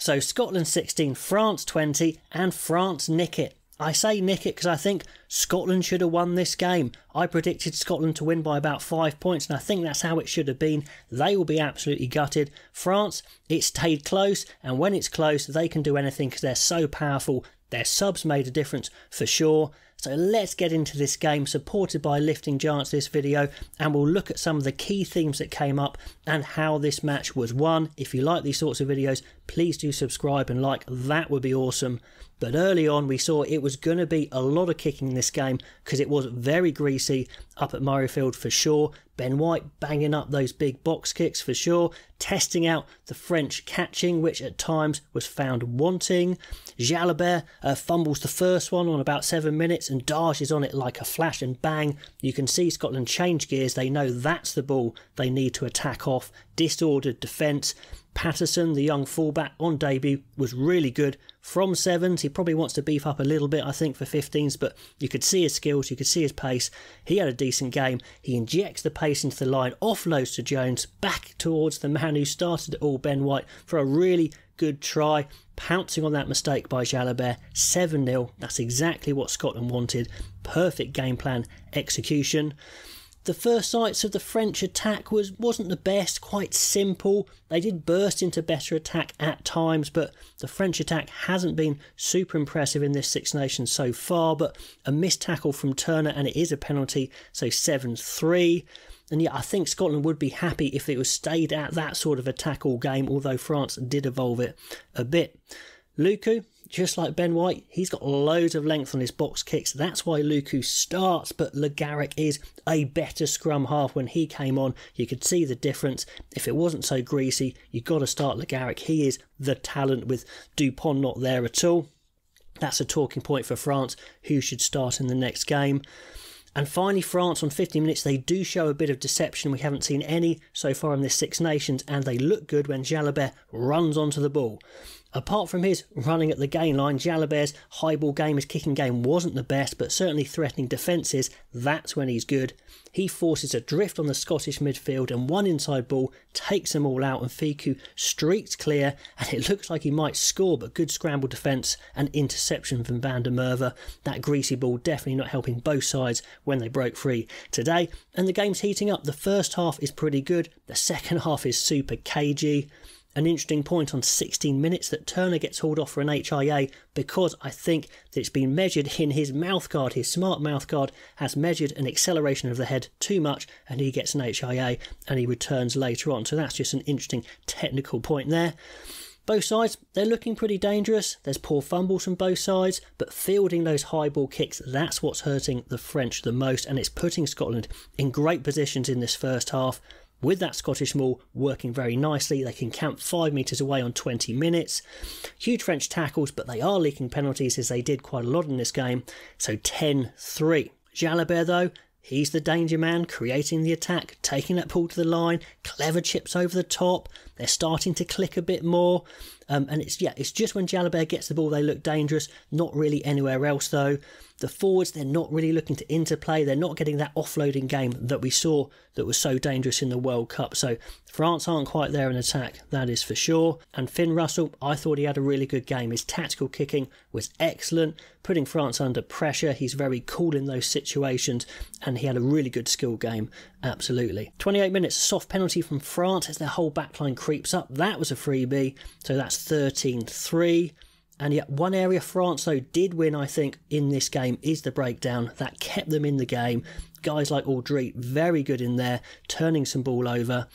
So Scotland 16, France 20, and France nick it. I say nick it because I think Scotland should have won this game. I predicted Scotland to win by about 5 points, and I think that's how it should have been. They will be absolutely gutted. France, it stayed close, and when it's close, they can do anything because they're so powerful. Their subs made a difference for sure. So let's get into this game, supported by Lifting Giants this video, and we'll look at some of the key themes that came up and how this match was won. If you like these sorts of videos, please do subscribe and like, that would be awesome. But early on we saw it was going to be a lot of kicking in this game because it was very greasy up at Murrayfield for sure. Ben White banging up those big box kicks for sure, testing out the French catching, which at times was found wanting. Jalabert fumbles the first one on about 7 minutes and Darge is on it like a flash, and bang, you can see Scotland change gears. They know that's the ball they need to attack off. Disordered defence. Patterson, the young fullback on debut, was really good from 7s. He probably wants to beef up a little bit, I think, for 15s, but you could see his skills, you could see his pace. He had a decent game. He injects the pace into the line, offloads to Jones, back towards the man who started it all, Ben White, for a really good try, pouncing on that mistake by Jalabert. 7-0, that's exactly what Scotland wanted. Perfect game plan execution. The first sights of the French attack wasn't the best, quite simple. They did burst into better attack at times, but the French attack hasn't been super impressive in this Six Nations so far. But a missed tackle from Turner, and it is a penalty, so 7-3. And yeah, I think Scotland would be happy if it was stayed at that sort of attack all game, although France did evolve it a bit. Luku, just like Ben White, he's got loads of length on his box kicks. That's why Luku starts, but Le Garrick is a better scrum half. When he came on, you could see the difference. If it wasn't so greasy, you've got to start Le Garrick. He is the talent, with Dupont not there at all. That's a talking point for France, who should start in the next game. And finally, France on 50 minutes, they do show a bit of deception. We haven't seen any so far in this Six Nations, and they look good when Jalabert runs onto the ball. Apart from his running at the gain line, Jalabert's high ball game, his kicking game wasn't the best, but certainly threatening defences, that's when he's good. He forces a drift on the Scottish midfield, and one inside ball takes them all out, and Fickou streaks clear, and it looks like he might score, but good scramble defence and interception from Van der Merwe. That greasy ball definitely not helping both sides when they broke free today, and the game's heating up. The first half is pretty good, the second half is super cagey. An interesting point on 16 minutes that Turner gets hauled off for an HIA, because I think that it's been measured in his mouthguard. His smart mouthguard has measured an acceleration of the head too much, and he gets an HIA and he returns later on. So that's just an interesting technical point there. Both sides, they're looking pretty dangerous. There's poor fumbles from both sides, but fielding those high ball kicks, that's what's hurting the French the most, and it's putting Scotland in great positions in this first half. With that Scottish maul working very nicely, they can camp 5 metres away on 20 minutes. Huge French tackles, but they are leaking penalties, as they did quite a lot in this game. So 10-3. Jalabert though, he's the danger man, creating the attack, taking that ball to the line, clever chips over the top. They're starting to click a bit more. And it's just when Jalabert gets the ball they look dangerous, not really anywhere else though. The forwards, they're not really looking to interplay. They're not getting that offloading game that we saw that was so dangerous in the World Cup. So France aren't quite there in attack, that is for sure. And Finn Russell, I thought he had a really good game. His tactical kicking was excellent, putting France under pressure. He's very cool in those situations, and he had a really good skill game, absolutely. 28 minutes, soft penalty from France as their whole backline creeps up. That was a freebie, so that's 13-3. And yet one area France though did win, I think, in this game is the breakdown. That kept them in the game. Guys like Audrey, very good in there, turning some ball over.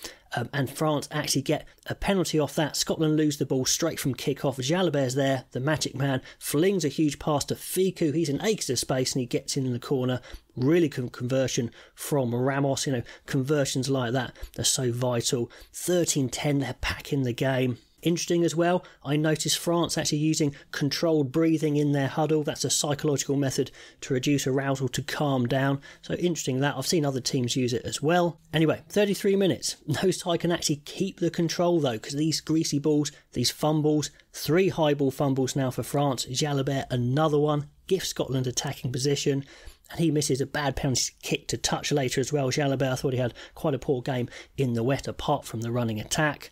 And France actually get a penalty off that. Scotland lose the ball straight from kick-off. Jalabert's there, the magic man, flings a huge pass to Fickou. He's in acres of space and he gets in the corner. Really good conversion from Ramos. You know, conversions like that, they're so vital. 13-10, they're back in the game. Interesting as well, I noticed France actually using controlled breathing in their huddle. That's a psychological method to reduce arousal, to calm down. So interesting that. I've seen other teams use it as well. Anyway, 33 minutes. No side can actually keep the control though, because these greasy balls, these fumbles, 3 high ball fumbles now for France. Jalabert, another one, gives Scotland attacking position. And he misses a bad penalty kick to touch later as well. Jalabert, I thought he had quite a poor game in the wet apart from the running attack.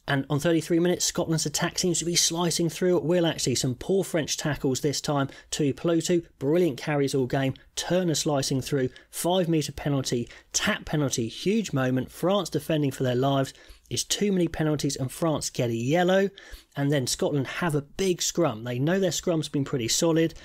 And on 33 minutes, Scotland's attack seems to be slicing through at will actually. Some poor French tackles this time. Tuipulotu, brilliant carries all game. Turner slicing through. 5 metre penalty. Tap penalty. Huge moment. France defending for their lives. It's too many penalties and France get a yellow. And then Scotland have a big scrum. They know their scrum's been pretty solid.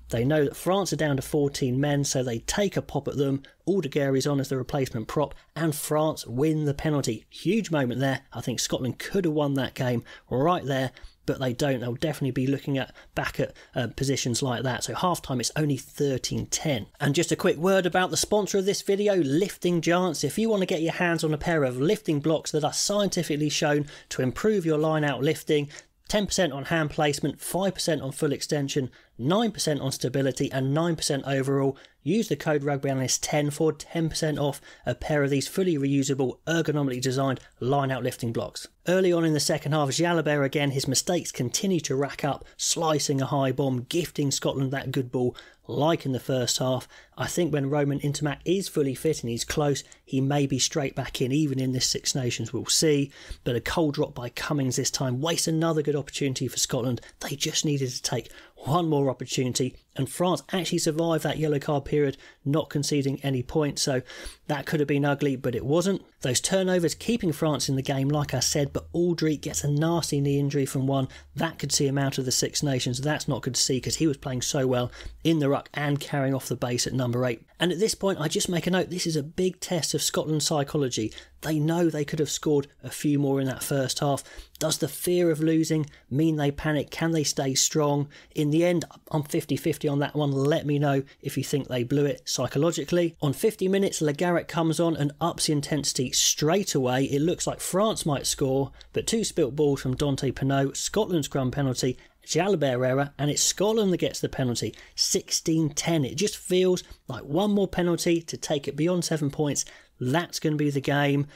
They know that France are down to 14 men, so they take a pop at them. Aldeguerri's on as the replacement prop, and France win the penalty. Huge moment there. I think Scotland could have won that game right there, but they don't. They'll definitely be looking back at positions like that. So half-time, it's only 13-10. And just a quick word about the sponsor of this video, Lifting Giants. If you want to get your hands on a pair of lifting blocks that are scientifically shown to improve your line-out lifting, 10% on hand placement, 5% on full extension, 9% on stability and 9% overall. Use the code RugbyAnalyst10 for 10% off a pair of these fully reusable, ergonomically designed line-out lifting blocks. Early on in the second half, Jalabert again, his mistakes continue to rack up, slicing a high bomb, gifting Scotland that good ball like in the first half. I think when Roman Intermac is fully fit and he's close, he may be straight back in, even in this Six Nations, we'll see. But a cold drop by Cummings this time wastes another good opportunity for Scotland. They just needed to take one more opportunity, and France actually survived that yellow card period, not conceding any points, so that could have been ugly, but it wasn't. Those turnovers keeping France in the game, like I said, but Aldridge gets a nasty knee injury from one. That could see him out of the Six Nations. That's not good to see because he was playing so well in the ruck and carrying off the base at number 8. And at this point, I just make a note, this is a big test of Scotland's psychology. They know they could have scored a few more in that first half. Does the fear of losing mean they panic? Can they stay strong? In the end, I'm 50-50 on that one. Let me know if you think they blew it psychologically. On 50 minutes, Le Garrec comes on and ups the intensity straight away. It looks like France might score, but 2 spilt balls from Dante Pinot, Scotland's scrum penalty, Jalabert error, and it's Scotland that gets the penalty. 16-10. It just feels like one more penalty to take it beyond 7 points. That's going to be the game.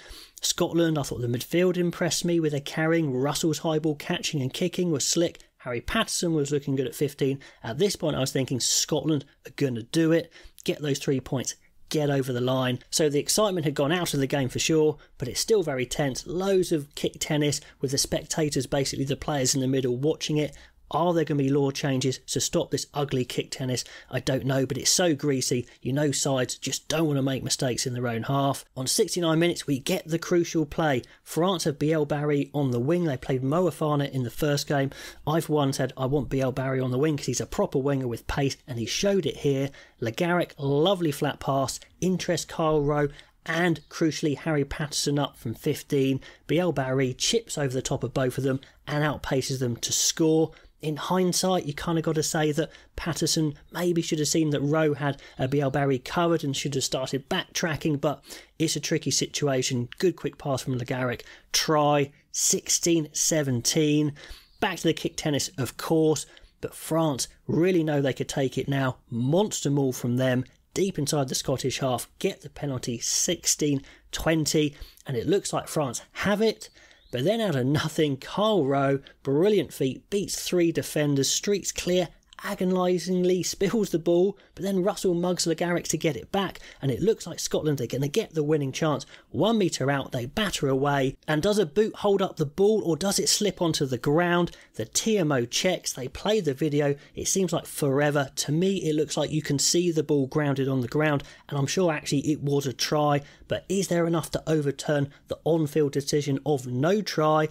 Scotland, I thought the midfield impressed me with their carrying. Russell's high ball catching and kicking was slick. Harry Patterson was looking good at 15. At this point, I was thinking Scotland are going to do it. Get those 3 points. Get over the line. So the excitement had gone out of the game for sure, but it's still very tense. Loads of kick tennis with the spectators, basically the players in the middle, watching it. Are there going to be law changes to stop this ugly kick tennis? I don't know, but it's so greasy. You know sides just don't want to make mistakes in their own half. On 69 minutes, we get the crucial play. France have BL Barry on the wing. They played Mo Afana in the first game. I've once said I want BL Barry on the wing because he's a proper winger with pace, and he showed it here. Le Garrec, lovely flat pass. Interest Kyle Rowe. And crucially, Harry Patterson up from 15. BL Barry chips over the top of both of them and outpaces them to score. In hindsight, you kind of got to say that Patterson maybe should have seen that Rowe had BL Barry covered and should have started backtracking, but it's a tricky situation. Good quick pass from Le Garrec. Try. 16-17. Back to the kick tennis, of course, but France really know they could take it now. Monster maul from them. Deep inside the Scottish half. Get the penalty. 16-20. And it looks like France have it. But then out of nothing, Kyle Rowe, brilliant feat, beats 3 defenders, streaks clear, agonisingly spills the ball, but then Russell mugs Le Garrec to get it back, and it looks like Scotland are going to get the winning chance. 1 metre out, they batter away, and does a boot hold up the ball, or does it slip onto the ground? The TMO checks, they play the video, it seems like forever. To me, it looks like you can see the ball grounded on the ground, and I'm sure actually it was a try, but is there enough to overturn the on-field decision of no try?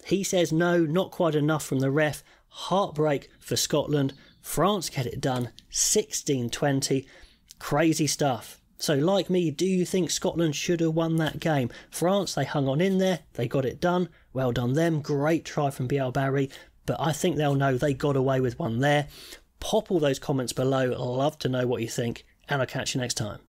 He says no, not quite enough from the ref. Heartbreak for Scotland. France get it done. 16-20. Crazy stuff. So like me, do you think Scotland should have won that game? France, they hung on in there. They got it done. Well done them. Great try from BL Barry. But I think they'll know they got away with one there. Pop all those comments below. I'd love to know what you think. And I'll catch you next time.